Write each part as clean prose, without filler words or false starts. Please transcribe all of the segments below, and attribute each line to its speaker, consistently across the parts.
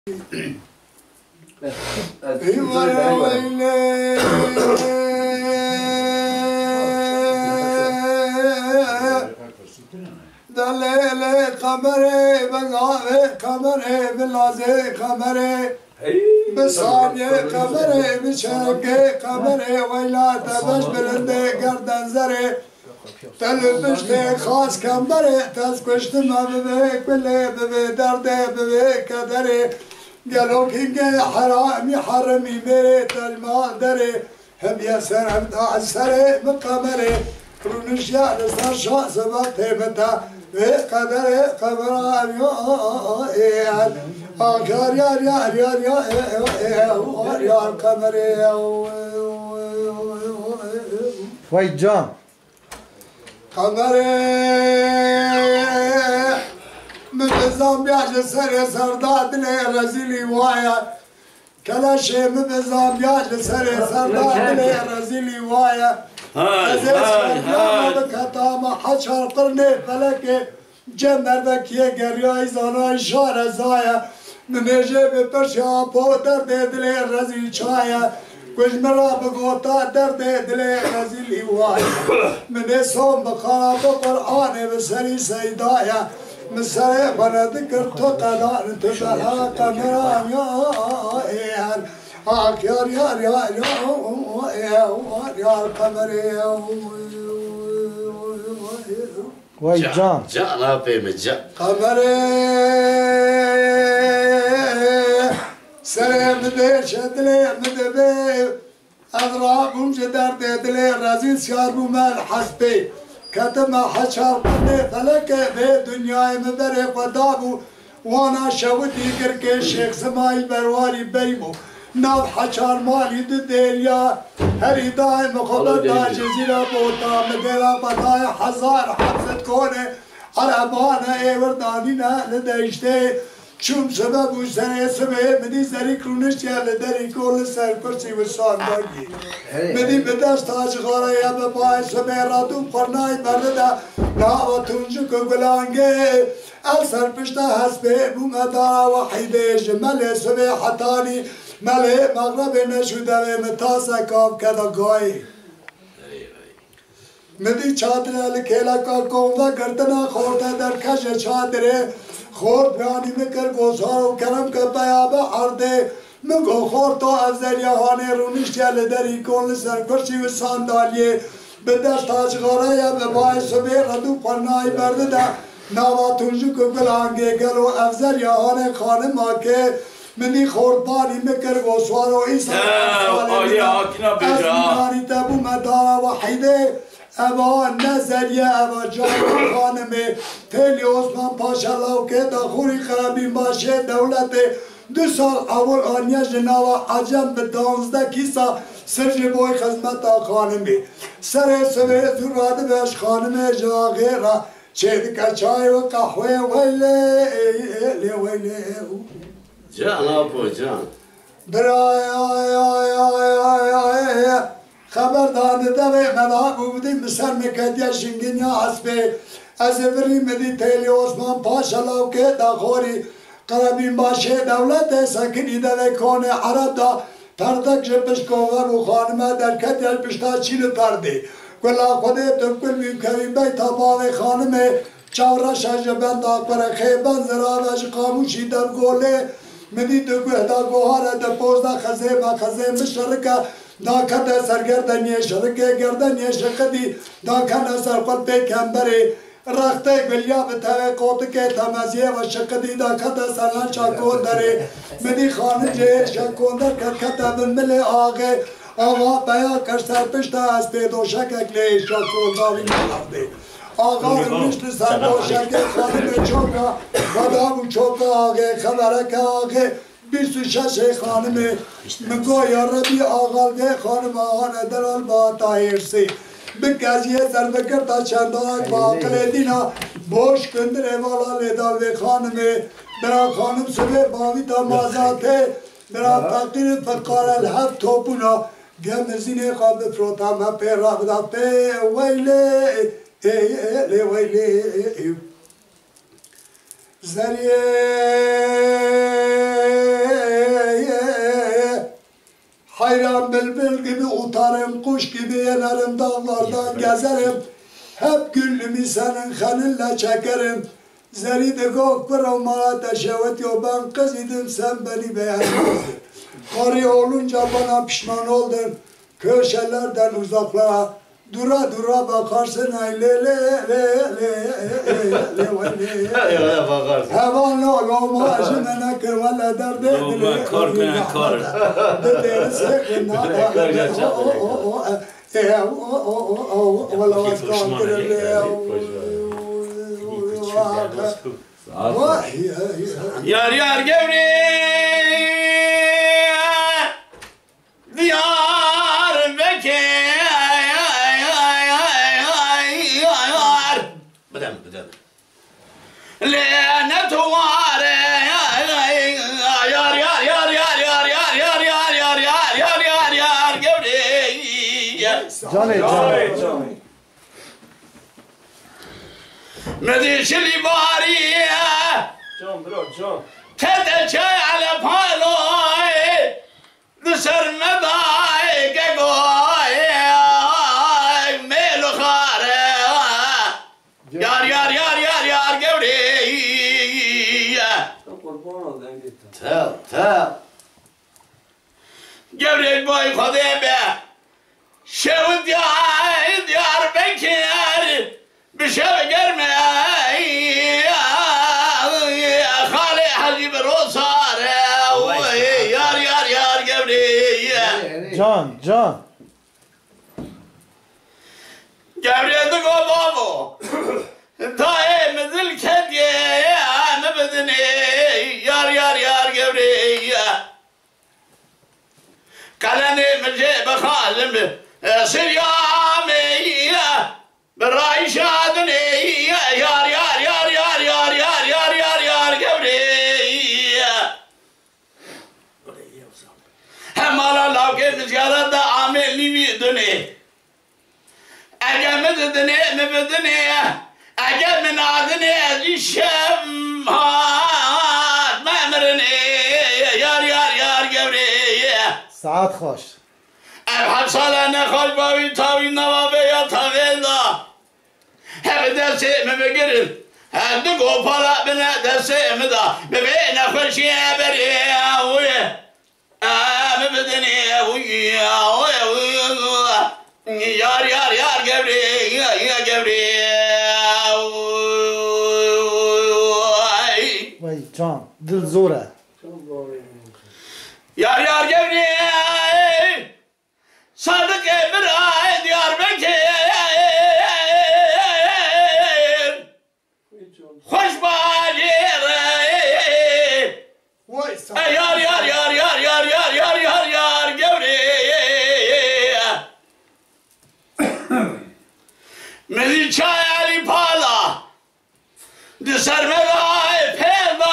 Speaker 1: دليل قمري بقاوي قمري باللازي قمري بصاني قمري بشرقي قمري ويلات بش بلندي قردن زري تلبشتي خاص قمري تسكشت ما ببيك باللي ببي دردي ببي كدري قالوا كينجي حرامي حرمي ميت الماء دري هم يسر عمدا السري بقمري رونشيا لسر شاء سبقتي متى بقدري قمران يا آخر يا قمري
Speaker 2: وای جان
Speaker 1: قمري من زامبيا سر سرداد لي رزيلي وايا كلا شيء من زامبيا سر سرداد لي رزيلي وايا هاي بكتامة حشر قرني فلكي جمر بكيه قرياي زانا إشارة زايا من جيب برشا بودر دلي رزيل شايا كش مرا بقوطا درد دلي رزيل وايا من صوم بقرا بقرآن بسري سيدايا من سري بنا ذكر تقلا انتبها قمران يا يا قمري
Speaker 2: وای جان
Speaker 3: جا لا بيم جا
Speaker 1: قمري سري مدير شدلي مدبي اضرابهم جدار دلي رزيل شاربو مال حسبي كتم حشر قني فلك في دنياي مبري قدابو وانا شوتي كركي شيخ سمايل برواري بيمو ناب حشر مالي دديليا هري داي مخبر دا جزيرة بوتا مديرا بطاي حزار حبسة كوني عربانا ايوردانينا لديشتي چون سبب و سر سبه مدی زری کرونش یا لدری کل سر کرسی و ساندگی مدی به دست تاج غاره یا به پای سبه رادوم خورنای برده نا و تونجو که گلانگه ال سر پشتا حسبه بومدا وحیده جمل سبه حتانی مله مغرب نشوده و متاسه کام کدا گای مدی چادره لکیلا کا کونده گردنا خورده در کش چادره خورد بیانی میکر گوزار و کرم که بیابه عرده مگو خورد تو از دریاهانه رونیش یل دری کن لسر کرسی و ساندالیه به دست تاجغاره یا به باعث سبه ردو پرنای برده ده نواتونجو که گلانگه گلو افزر یاهانه خانه ما که منی خورد بانی میکر گوزار و ایسا از میانی تبو مدارا وحیده اوا نظریه اوا جان خانمه تلی عثمان پاشا لاوکه دا خوری خرابی باشه دولت 2 سال اول آنیا جناوا عجم به 12 کیسا سرج بوی خدمت خانمه سر سوه زراده بهش خانمه جا غیره چه کچای و قهوه ویله ویله
Speaker 3: جا بو جان
Speaker 1: برای خبر داده دوی مدا بودیم بسر مکدیا شنگینیا حسبه از وری مدی تیلی عثمان پاشا لاوکه دا خوری قربین باشه دولت سکنی دوی کون عرب دا پردک جبش کوور و خانمه در کدیل پشتا چیل پرده کلا خوده تم کل بیمکوی بیتا باوی خانمه چاورا شجبن دا پر خیبن زراوش قاموشی در گوله مدی دو گوهدا گوهاره دا پوزدا خزه ما خزه مشرکه دا کده سرگردنی شرکه گردنی شقدی دا کنه سرقل پیکمبری رخته گلیا به توی قوتکه تمزیه و شقدی دا کده سرلان شاکون داره مدی خانجه شاکون در کده بالمل آغه آقا بیا کشتر پشتا از پیدو شککلی شاکون داری نرده آقا روشت سر دو شکل خانم چوکا خدا و چوکا آغه خبرک آغه 26 خانمه مگو یا ربی آقالده خانم آهانه درال با تاهرسی بکزیه ضربه کرده چندانک با عقل دینا بوش کندره والا لیدالوی خانمه برا خانم سبه باوی تا مازاته برا فقیر فقار الهف توپونا گم زینه خواب فروتا ما پی رابدا پی ویله ویله Hayran bülbül gibi utarım, kuş gibi yenerim, dağlardan gezerim. Hep güllümü senin kanınla çekerim. Zeride kokkurum bana teşevet yok, ben kız idim sen beni beğenmedin. Karı olunca bana pişman oldun, köşelerden uzaklara. Dura dura bakarsın ay le le le le le
Speaker 3: Öyle bakarsın.
Speaker 1: Hevan olma aşımına kırmala derde
Speaker 4: Ben korkmayan kor.
Speaker 1: Dederi sekina
Speaker 4: Yar yar gevri Diyar Bekir
Speaker 3: بدم
Speaker 4: Lanet var yar yar yar yar yar yar yar yar yar yar yar yar yar gevri
Speaker 2: Johnny, Johnny.
Speaker 4: مديشلي باري
Speaker 5: John, bro, John.
Speaker 4: تدجى على بالوي نسر مضاي قوي ميلو خاري يار يار يار يار يار قولي
Speaker 5: Kurban ol den gitti.
Speaker 3: تال
Speaker 4: قولي البوي خذيبه شو ديار بكر بشو قرمي خالي حجيب الوصار يار يار يار قبلي
Speaker 2: John.
Speaker 4: قبلي دقو بابو داي مثل كدي مبدني يار يار يار قبلي قالني مجي بخالم سريامي بالراي شادني يار يار يار يار يار يار يار يار يار قبلي هم على لوكي زيارة عامل لي دني أجمد دني مبدني أجمد عدني الشم ما مرني يار يار يار قبلي
Speaker 2: ساعات خوش.
Speaker 4: ابحث سالانه خوش باوی تاوی نوابه یا تاویلا هب دسته مبگرد هد گوپالا بنا دسته مدا ببین خوشی بری اوه مبدنی اوه یار یار یار گبری یا گبری
Speaker 2: وای John. دل زوره.
Speaker 4: yar yar gevri sadık emir diyar bekir hoş bacir yar yar yar yar yar yar yar yar yar gevri mezi çay ali pala disar meda pelda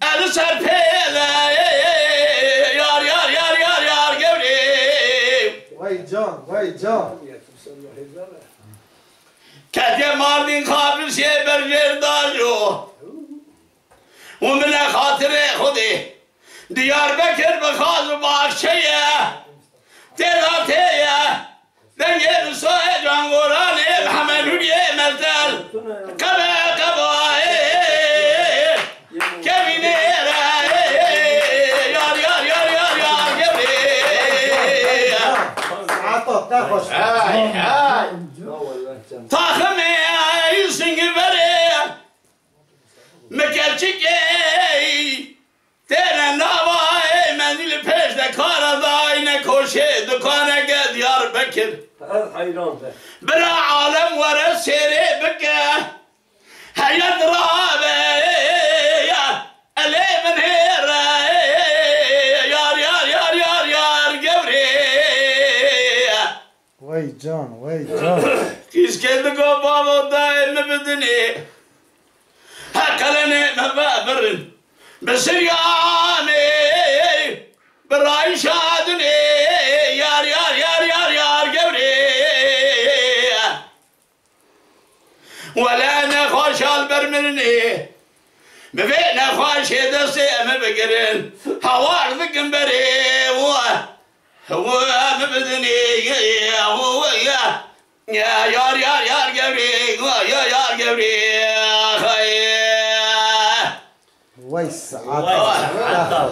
Speaker 4: El serpele yar yar yar yar yar gevri
Speaker 2: Vay John.
Speaker 4: Kediye Mardin kabir se berger dajo Umne khatire khudi Diyarbakır bakhaz bahçeye Telateye Denge soye cangorane Hamelüye mertel Kabe kabaye Kevine yar yar yar yar yar gevri
Speaker 2: ساعات خوش.
Speaker 3: هاي
Speaker 4: Tahme yüzünü vere Mekelçik Teren dava Mendili peşte karada Yine koşe dükana gel Diyarbakır
Speaker 5: Her hayran de.
Speaker 4: Bira alem vere seri beke Hayat rabe Ale men hera Yar yar yar yar yar gevri
Speaker 2: Vay John.
Speaker 4: Kis geldi ko baba daim bedeni Hakalene mebaberin Besiryami Beray şadini Yar yar yar yar yar gevri Vela ne مني بفينا خوش دستي أما بقرن هوار ذكن بري هو مبدني هو يا يار قبري يا يار قبري خي
Speaker 2: ويس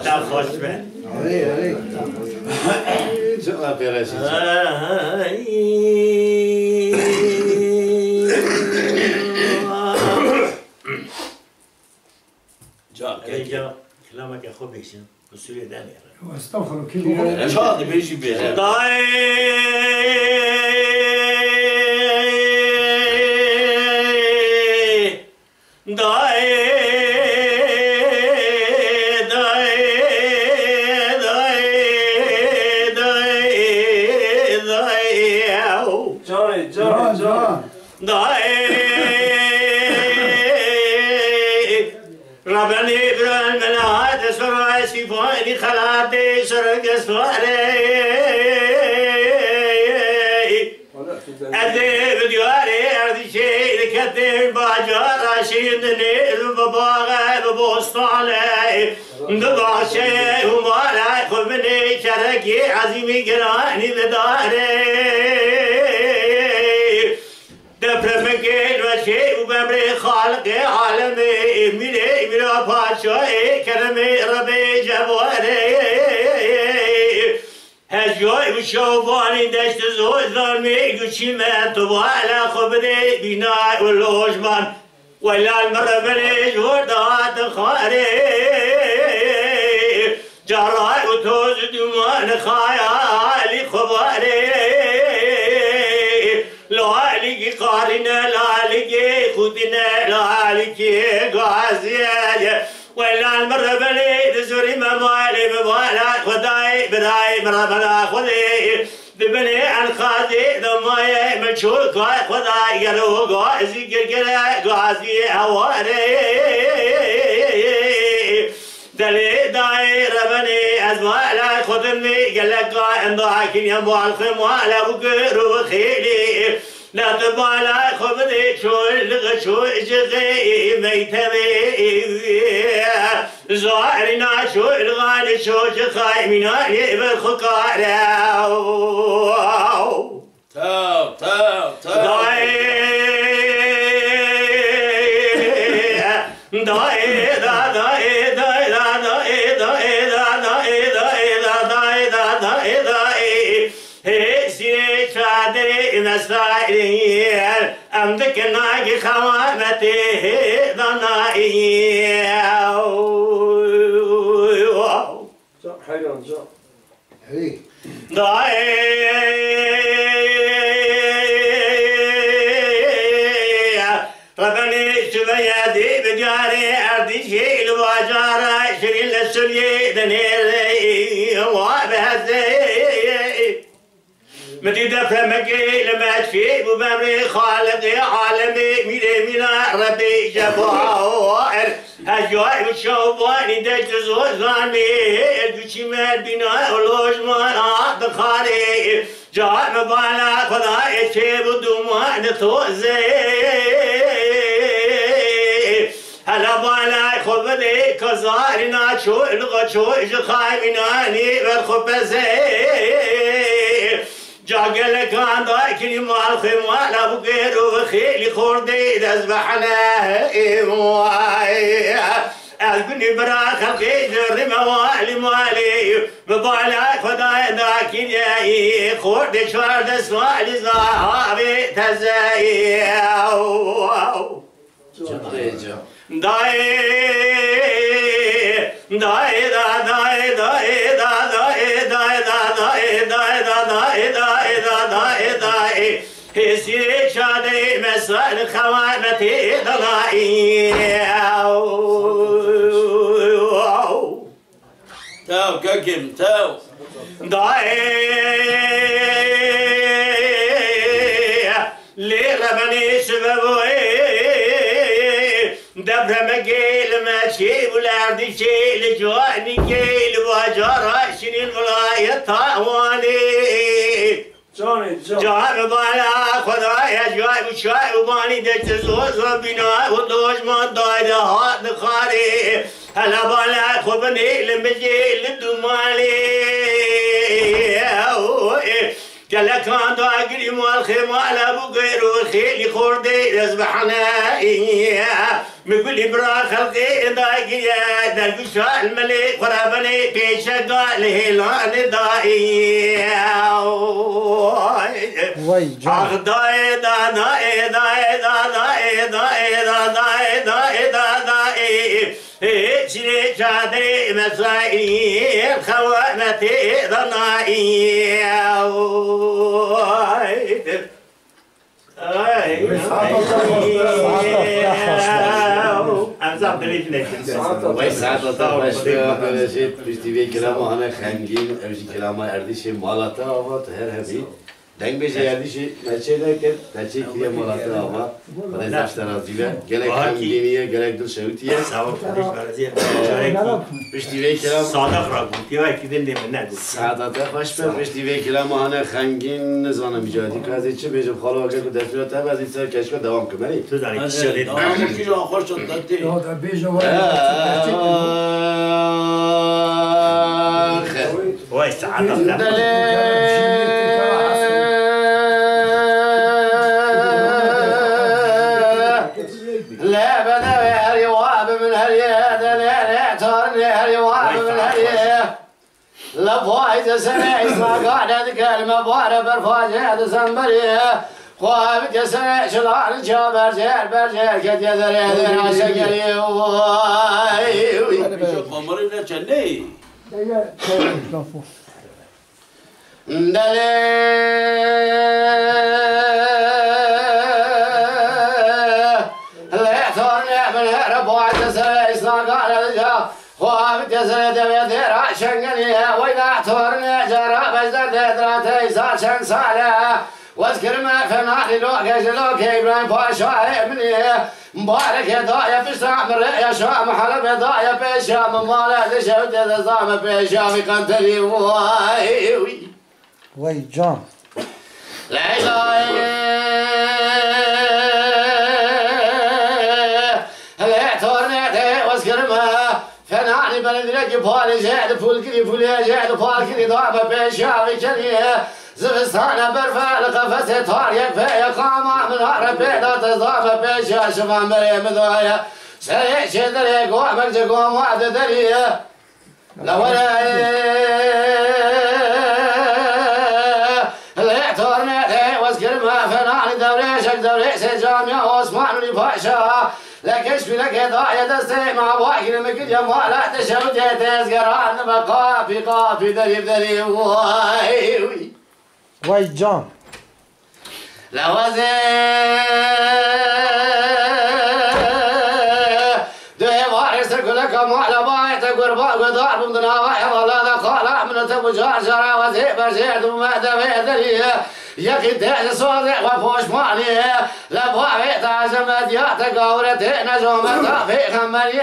Speaker 3: تخش به شو في رشيد
Speaker 4: جا
Speaker 3: كلامك يا اخو بيشن بسوري داني
Speaker 1: واستغفر كل
Speaker 4: ايش هذا بيجي بيه
Speaker 3: ربني بالمناد سرع سيفاني خلاتي سرق سواري أدي بدياري أرضي شيء كتير باجار رشيد نيل بباغة ببوسطاني دبا شيء ومالا خبني شرقي عزيمي قراني بداري دفرمكين وشيء وبمري خالقي عالمي مني باشوي كرمي ربي جبواري هجوي وشوفاني دشت زوج ظلمي قشي ما تبالا خبري بناء واللوجمان ولا المرة بليج وردات خاري جراي وتوز دمان خيالي خباري لالي قارنا لالي خدنا لالي غازية ولا المرة بلي زوري ممالي بمالا خداي براي مرابنا خذي دبني عن خازي دماي مشوك خداي قالوا غازي قرقرة غازي هواري دلي داي ربني أزمالا خدمي قالك قائم ضاكين يمو الخموالا وقروا خيلي لا تبالا خبري شو جغي ميتمي زارنا شو الغالي شو جخاي مناني بالخقارة
Speaker 4: تاو
Speaker 3: مسائل أمدك ناقي خوامتي ضنائي
Speaker 5: حيران جا
Speaker 3: ربني شبيادي بجاري أرضي شيل وجارة شريل السلي دنيري وابهزي متي دفع مكي لما تفي بمري خالقي عالمي ميلي ميلا ربي جبار هجوي وشوباني دجت زوزاني الدوشي مال بنا ولوجمان بخاري جاء مبالا خداي شيب ودومان توزي هلا بالا خبلي كزارنا شو الغشو جخاي مناني بالخبزي جاقلك عن ضايكني مال خمال ابو غير وخيلي خردي دزبحنا ايمواي قلبني برا خلقي جري موالي مالي ببالا خداي داكين يا خردي شوار دسوالي زهابي تزاي هسي شادي مسال خوامتي ضلائي
Speaker 4: تاو كاكم تاو
Speaker 3: لي ربني سببوي دبر مقيل ماشي والارض شيل جواني كيل وجرى شني الولاية طاواني
Speaker 5: جانی جان
Speaker 3: جان بالا خدای جای و شای و بانی دشت زوز و بینا و دشمن دایده هات نخاری هلا بالا خوب نیل مجیل دومالی كان داقري مال خمال ابو غيرو خيلي خوردي رزبحنا مقولي برا خلقي داقري درقشا الملك قرابني بيشا قال هيلان داي
Speaker 2: وای جان
Speaker 3: اغداي دا داي داي دا داي داي دا داي داي دا داي شري شادري مسائي خوانتي ضنائي
Speaker 4: وای سعادت باشه برشید پشتیوی کلام آن خنگین اوشی کلام اردیش مالاتا آوات هر هبی دنگ بشه اردیش نچه نکرد نچه کلیه مالاتا آوات برای زشت رازیله گلک خنگینیه گلک دل شوتیه پشتیوی کلام
Speaker 3: صادق را گفتی و اکیدن نمی نگفتی
Speaker 4: سعادت باشه پشتیوی کلام آن خنگین نزانم ایجادی که از چه بیشم خاله واقع که دستورات هم از این سر کشکا دوام کنی
Speaker 3: تو داری چی شدید
Speaker 4: کی جان خوش شد دادی
Speaker 3: وای سعادت
Speaker 4: لا بدوي هاليواب من هاليد لا تورني هاليواب من هاليد لا فايد سنة اسمع قاعدة كلمة بارة برفاجة سنبري خوابت سنة شلون جابر جير برجير كد يدري يدري عشقري واي قمرنا جني خوابت يسرد بيدير عشقني وإذا اعتورني جرى بجدر دراتي صار شن صالح واذكر ما في نحلي لوكي جلوكي إبراهيم باشا ابني مبارك يا ضايا في الشام يا شام حلب يا ضايا في الشام مالا دشوت يا زام في الشام قنتلي
Speaker 2: وای جان
Speaker 4: لا إله فنعني بلدرك بولي جاد فولكري فولي جاد فالكري ضعب بيشاوي كريه زبستان برفع لقفته طاريك في قامع من هرب بيضا تضعب بيشا شفان بريم ضايا سريع شدري قوامك جقوم وعد دريه لولا ليعتورني واذكر ما فنعني دوريشك دوريش جامع واسمعني باشا لكش في لك ضايا دستي مع واحد مكل يا لا تشهد يا تزقران بقافي قافي دريب دريب واي
Speaker 2: وای جان
Speaker 4: لوازي دوي وارث كلك على بايت قربا وضارب من نواحي ولا ذا قال من تبو جار جرا وزي برجيت وما دبي دري يا كنت صادق وفوش ماني لا بوابي تعزم ديات قورتي نجوم في خمري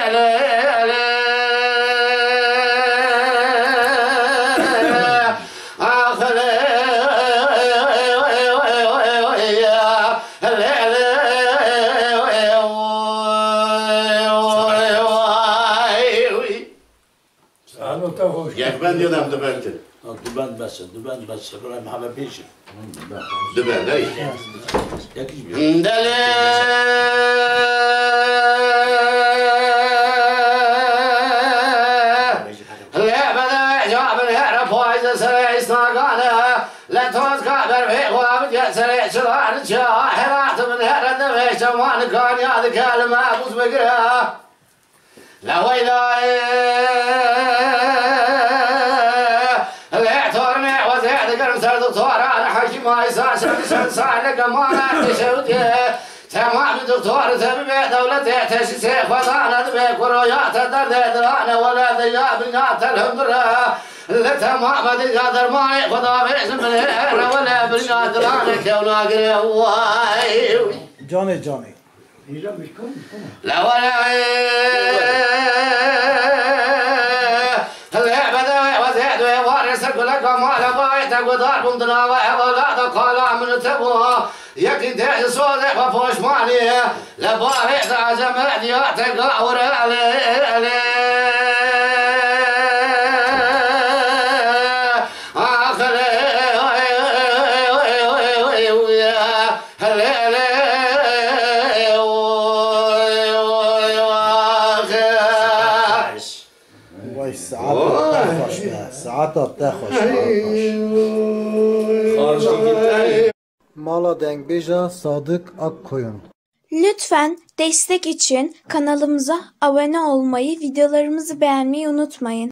Speaker 4: يكبن يدم دبنت دبن بس برای محبت پیش دبن داری یکیش بیاد دلی لعبه جاب الهرب فايز سريع استاقانه لا توز قادر في غوابت يسريع شران شاحرات من هرد في شوان كان يا كلمه ابوس بقرا لا ويلا ما يساعد شمس ساعد كمان تشوتي تمام دكتور تبي دولة تشيس خدانا تبي كرويات درد درانا ولا ذيا بنات الهمدرة لتمام دي قدر ما خدا باسم ولا بنات درانا كونا قري واي
Speaker 2: جانی جانی
Speaker 4: لا ولا اللعبة وزيد وارث كل كمال بايتك ودار كنتنا وأولاد قال من تبوها يكن تحت صوتك وفوش مالي لبارك عزمت ياتك ورالي
Speaker 2: وای ساعت خوش به ساعت خوش Mala Dengbej'a Sadık Akkoyun.
Speaker 6: Lütfen destek için kanalımıza abone olmayı, videolarımızı beğenmeyi unutmayın.